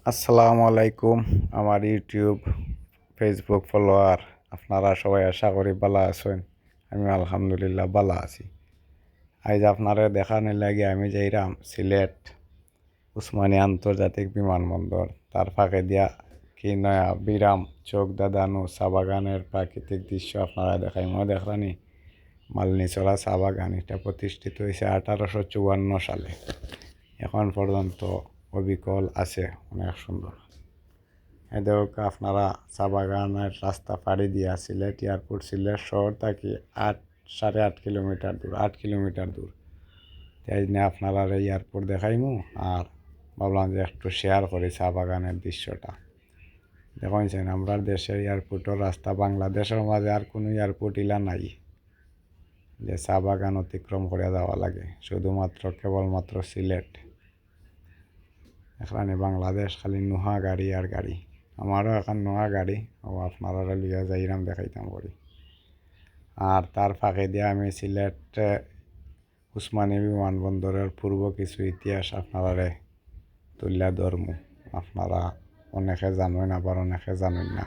আসসালামু আলাইকুম আমার ইউটিউব ফেসবুক ফলোয়ার আপনারা সবাই আশা করি ভালো আছেন। আমি আলহামদুলিল্লাহ ভালো আছি। আজ আপনারা দেখানোর লাগে আমি যাইরাম সিলেট উসমানী আন্তর্জাতিক বিমানবন্দর, তার ফাঁকে দিয়া কি নয়া বিরাম চোখ দাদানো চা বাগানের প্রাকৃতিক দৃশ্য আপনারা দেখাই মনে দেখলানি। মালনীচলা চা বাগান এটা প্রতিষ্ঠিত হয়েছে 1854 সালে। এখন পর্যন্ত অবিকল আছে, অনেক সুন্দর। এদেরকে আপনারা চা বাগানের রাস্তা পাড়ি দিয়া সিলেট এয়ারপোর্ট, সিলেট শহর থাকি 8.5 কিলোমিটার দূর, 8 কিলোমিটার দূর। তাই জন্য আপনারা এয়ারপোর্ট দেখাইমু আর ভাবলাম যে একটু শেয়ার করি চা বাগানের দৃশ্যটা। দেখেন আমরা দেশের এয়ারপোর্টের রাস্তা, বাংলাদেশের মাঝে আর কোনো এয়ারপোর্ট ইলা নাই যে চা বাগান অতিক্রম করে যাওয়া লাগে, শুধুমাত্র কেবলমাত্র সিলেট। এখানে বাংলাদেশ খালি নোহা গাড়ি আর গাড়ি। আমারও এখন নোয়া গাড়ি, ও আপনারা লিয়া যাইরাম দেখাইতাম করি। আর তার ফাঁকে দিয়ে আমি সিলেট উসমানী বিমানবন্দরের পূর্ব কিছু ইতিহাস আপনারা তুলিয়া ধরমু। আপনারা অনেকে জানেন, আবার অনেকে জানেন না।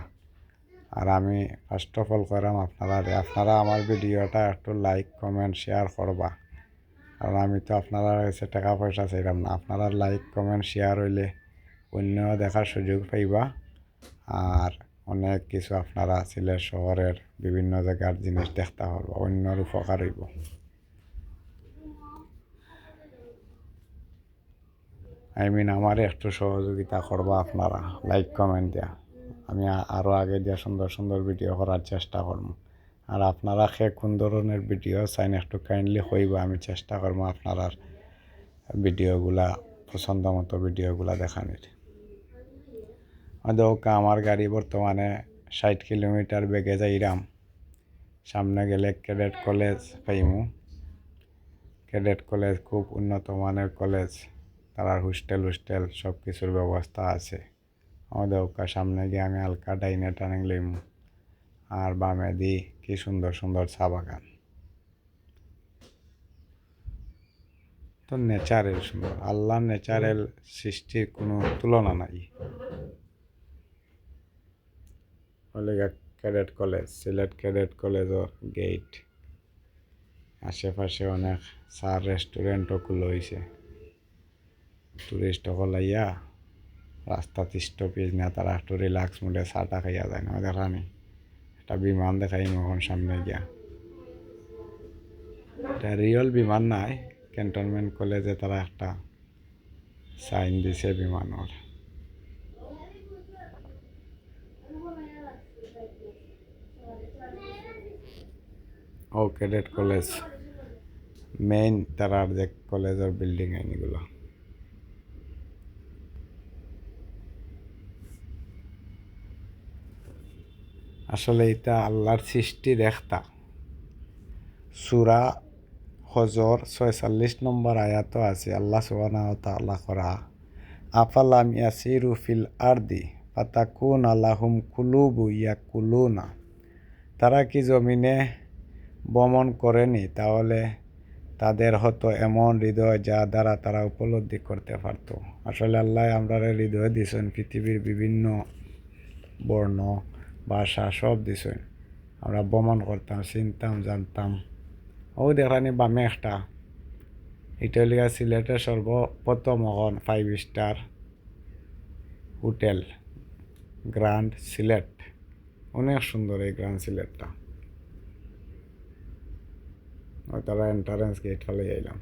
আর আমি ফার্স্ট অফ অল করাম আপনারা আমার ভিডিওটা একটু লাইক কমেন্ট শেয়ার করবা, কারণ আমি তো আপনারা কাছে টাকা পয়সা চাইলাম না। আপনারা লাইক কমেন্ট শেয়ার হইলে অন্য দেখার সুযোগ পাইবা, আর অনেক কিছু আপনারা সিলেট শহরের বিভিন্ন জায়গার জিনিস দেখতে পারবা, অন্যর উপকার হইব। আমার একটু সহযোগিতা করবা আপনারা, লাইক কমেন্ট দেয়া। আমি আরও আগে দিয়া সুন্দর সুন্দর ভিডিও করার চেষ্টা করব। আর আপনারা কোন ধরনের ভিডিও চাইন একটু কাইন্ডলি কইবা, আমি চেষ্টা করবো আপনার ভিডিওগুলা, পছন্দ মতো ভিডিওগুলা দেখানির। আমার গাড়ি বর্তমানে 60 কিলোমিটার বেগে যাইরাম। সামনে গেলে ক্যাডেট কলেজ পাইমু। ক্যাডেট কলেজ খুব উন্নত মানের কলেজ, তারা হোস্টেল সব কিছুর ব্যবস্থা আছে। আমাদের সামনে গিয়ে আমি হালকা ডাইনে টার্নিং লইমু, আর বামে দি কি সুন্দর সুন্দর চা বাগান। তো ন্যাচারাল সুন্দর, আল্লাহ ন্যাচারাল সৃষ্টির কোনো তুলনা নাই। ক্যাডেট কলেজ, সিলেট ক্যাডেট কলেজের গেট। আশেপাশে অনেক চা রেস্টুরেন্টও খুলে হয়েছে। টুরিস্ট সকল আইয়া রাস্তা স্টপেজ না, তারা একটু রিল্যাক্স মুডে চাটা খাইয়া যায় না। দেখানি একটা বিমান দেখাই এখন সামনে গিয়া। এটা রিয়েল বিমান নাই, ক্যান্টনমেন্ট কলেজে তারা একটা সাইন দিছে বিমানের। ও ক্যাডেট কলেজ মেইন, তারার যে কলেজের বিল্ডিং এইগুলো। আসলে এটা আল্লাহর সৃষ্টি দেখতা। সূরা হজর 46 নম্বর আয়াত আছে, আল্লাহ সুবহানাহু ওয়া তাআলা করা আফালাম ইয়াসিরু ফিল আরদি ফাতাকুনা লাহুম কুলুবু ইয়াকুলুনা। তারা কি জমিনে ভ্রমণ করেনি, তাহলে তাদের হতো এমন হৃদয় যা দ্বারা তারা উপলব্ধি করতে পারত। আসলে আল্লাহ আমরা হৃদয় দিয়েছেন, পৃথিবীর বিভিন্ন বর্ণ ভাষা সব দিছেন। আমরা ভ্রমণ করতাম, চিনতাম, জানতাম। ও দেখানি বামে একটা, এটা লিয়া সিলেটের সর্বপ্রথম এখন 5 স্টার হোটেল গ্র্যান্ড সিলেট। অনেক সুন্দর এই গ্র্যান্ড সিলেটটা। ওই তারা এন্ট্রান্স গেট ফেলে যাইলাম।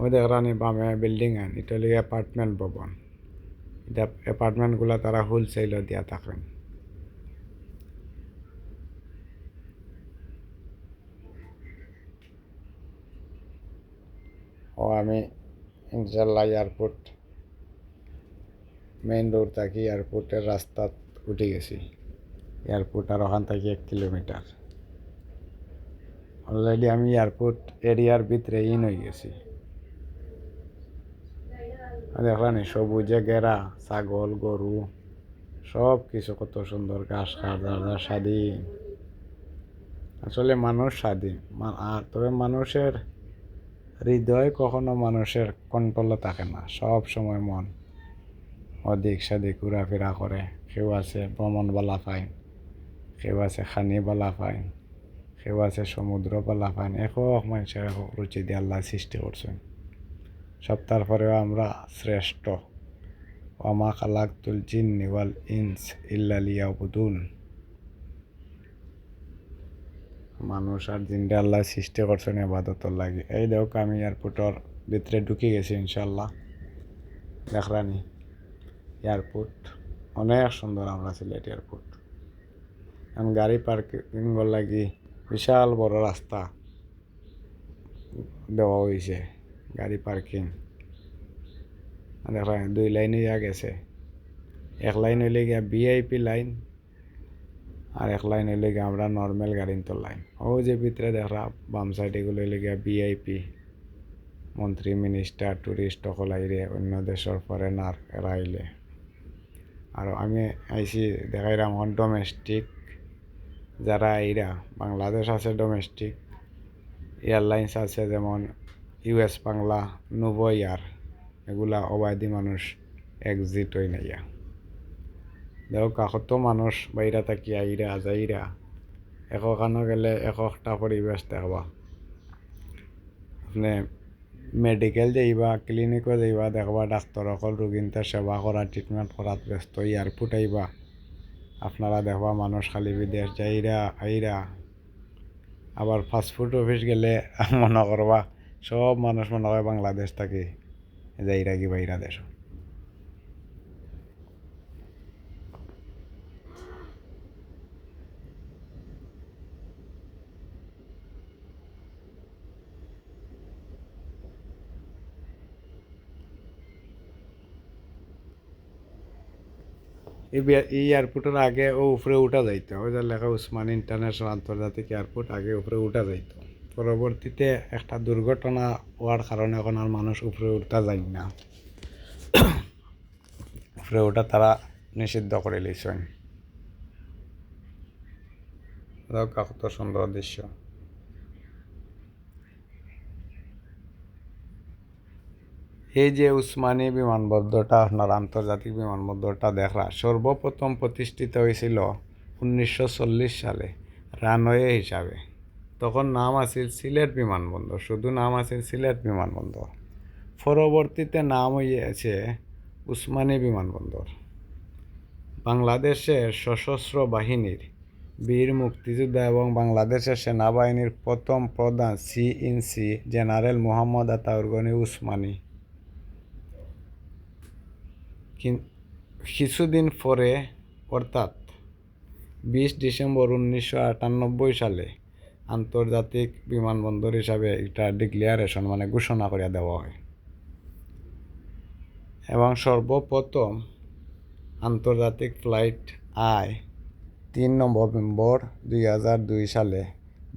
ওই দেখরানি বামে বিল্ডিং আন, এটা লিয়া অ্যাপার্টমেন্ট ভবন। এটা অ্যাপার্টমেন্টগুলো তারা হোলসেলও দিয়া থাকেন। ও আমি ইনশাল্লাহ এয়ারপোর্ট মেইন রোড থাকি এয়ারপোর্টের রাস্তা উঠে গেছি। এয়ারপোর্ট আর ওখান থেকে 1 কিলোমিটার। অলরেডি আমি এয়ারপোর্ট এরিয়ার ভিতরে হয়ে গেছি। দেখলানি সবুজে ঘেরা, ছাগল গরু সব কিছু কত সুন্দর, ঘাস খাওয়ার স্বাধীন। আসলে মানুষ স্বাধীন, আর তবে মানুষের হৃদয় কখনো মানুষের কন্ট্রোলে থাকে না, সব সময় মন অধিক সাদিক ঘোরাফেরা করে, কেউ আছে ভ্রমণ বালা পায়, কেউ আছে খানি বালা পায়, কেউ আছে সমুদ্র বালা পায়। একক মানুষের একক রুচি দিয়ে আল্লাহ সৃষ্টি করছেন। সব তারপরেও আমরা শ্রেষ্ঠ। ওয়ামা খালাকতুল জিন্নি ওয়াল ইনস ইল্লা লিয়াবুদুন। মানুষ আর জিনটা আল্লাহ সৃষ্টি করছেন ইবাদতর লাগে। এই দেখো আমি এয়ারপোর্টর ভিতরে ঢুকে গেছি ইনশাল্লাহ। দেখরানি এয়ারপোর্ট অনেক সুন্দর আমরা সিলেট এয়ারপোর্ট। এখন গাড়ি পার্কিং লাগি বিশাল বড় রাস্তা দেওয়া হয়েছে, গাড়ি পার্কিং। দেখেন 2 লাইন হইয়া গেছে। এক লাইন হইলে গিয়া ভিআইপি লাইন, আর এক লাইন হইলে গিয়া আমরা নর্মাল গাড়ির তো লাইন। ও যে ভিতরে দেখরা বাম সাইড এগুলো হইলে গিয়া ভিআইপি, মন্ত্রী মিনিস্টার টুরিস্ট সকল আইরে, অন্য দেশের ফরেনার এরা আইলে। আর আমি আইসি দেখাইলাম এখন ডোমেস্টিক যারা আইরা, বাংলাদেশ আছে ডোমেস্টিক এয়ারলাইন্স আছে, যেমন ইউএস বাংলা, নোভো এয়ার, এগুলা অবাধি মানুষ এক্সিট হই নাইয়া। দেখো কত মানুষ বাইরা থাকি আইরা যাইরা, একখানো গেলে একটা পরিবেশ দেখবা। আপনি মেডিকেল যাইবা, ক্লিনিকও যাইবা, দেখবা ডাক্তার অকল রোগীনটা সেবা করা, ট্রিটমেন্ট করাত ব্যস্ত। এয়ারপোর্ট আইবা, আপনারা দেখবা মানুষ খালি বিদেশ যাইরা আইরা। আবার ফাস্টফুড অফিস গেলে মনে করবা সব মানুষ মনে হয় বাংলাদেশ থাকি যাইরা কি বাইরা দেশ। এই এয়ারপোর্টের আগে ও উপরে উঠা যাইতো, ওই যে লেখা উসমানী ইন্টারন্যাশনাল আন্তর্জাতিক এয়ারপোর্ট, আগে উপরে উঠা যাইতো। পরবর্তীতে একটা দুর্ঘটনা হওয়ার কারণে এখন আর মানুষ উপরে উঠতে যায় না, উপরে ওঠা তারা নিষিদ্ধ করে লিছেন। কত সুন্দর দৃশ্য। এই যে উসমানী বিমানবন্দরটা, আপনার আন্তর্জাতিক বিমানবন্দরটা দেখরা সর্বপ্রথম প্রতিষ্ঠিত হয়েছিল 1940 সালে রানওয়ে হিসাবে। তখন নাম আছিল সিলেট বিমানবন্দর, শুধু নাম আছিল সিলেট বিমানবন্দর। পরবর্তীতে নাম হইয়াছে উসমানী বিমানবন্দর। বাংলাদেশের সশস্ত্র বাহিনীর বীর মুক্তিযোদ্ধা এবং বাংলাদেশের সেনাবাহিনীর প্রথম প্রধান সিইনসি জেনারেল মোহাম্মদ আতাউর গনি উসমানী কিছুদিন পরে, অর্থাৎ 20 ডিসেম্বর 1998 সালে আন্তর্জাতিক বিমানবন্দর হিসাবে এটা ডিক্লিয়ারেশন মানে ঘোষণা করে দেওয়া হয়। এবং সর্বপ্রথম আন্তর্জাতিক ফ্লাইট আয় 3 নভেম্বর 2002 সালে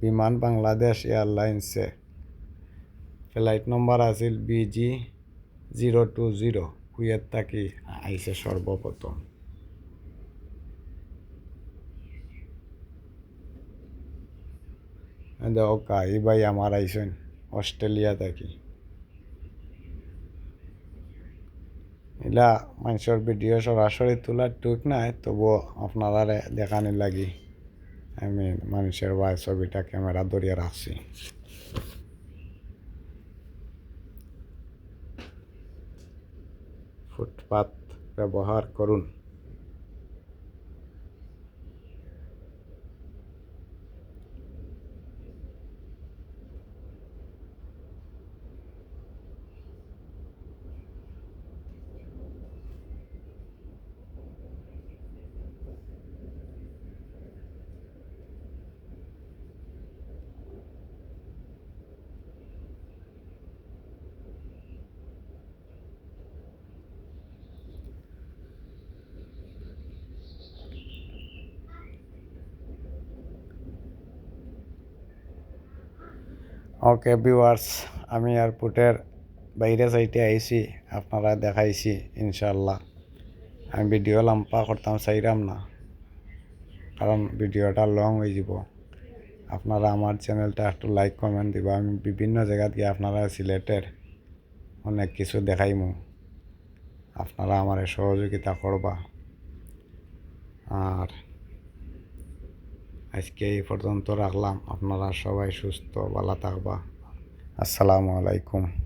বিমান বাংলাদেশ এয়ারলাইন্সে। ফ্লাইট নম্বর আছিল BG020, কুয়েত থাকি আইসে সর্বপ্রথম। দেখো এই ভাই আমার আইসেন অস্ট্রেলিয়া থাকি। এলা মানুষের ভিডিও সরাসরি তোলার ঠিক নাই, তবুও আপনারা দেখানি লাগি আমি মানুষের ভাই ছবিটা ক্যামেরা ধরিয়ে রাখছি। ফুটপাত ব্যবহার করুন। ওকে ভিউয়ার্স, আমি এয়ারপোর্টের বাইরে সাইডে আইছি, আপনারা দেখাইছি ইনশাল্লাহ। আমি ভিডিও লম্বা করতাম চাইরাম না, কারণ ভিডিওটা লং হয়ে যাব। আপনারা আমার চ্যানেলটা একটু লাইক কমেন্ট দিব। আমি বিভিন্ন জায়গাত গিয়ে আপনারা সিলেটের অনেক কিছু দেখাইমু। আপনারা আমার সহযোগিতা করবা। আর আজকে এই পর্যন্ত রাখলাম। আপনারা সবাই সুস্থ ভালো থাকবা। আসসালামু আলাইকুম।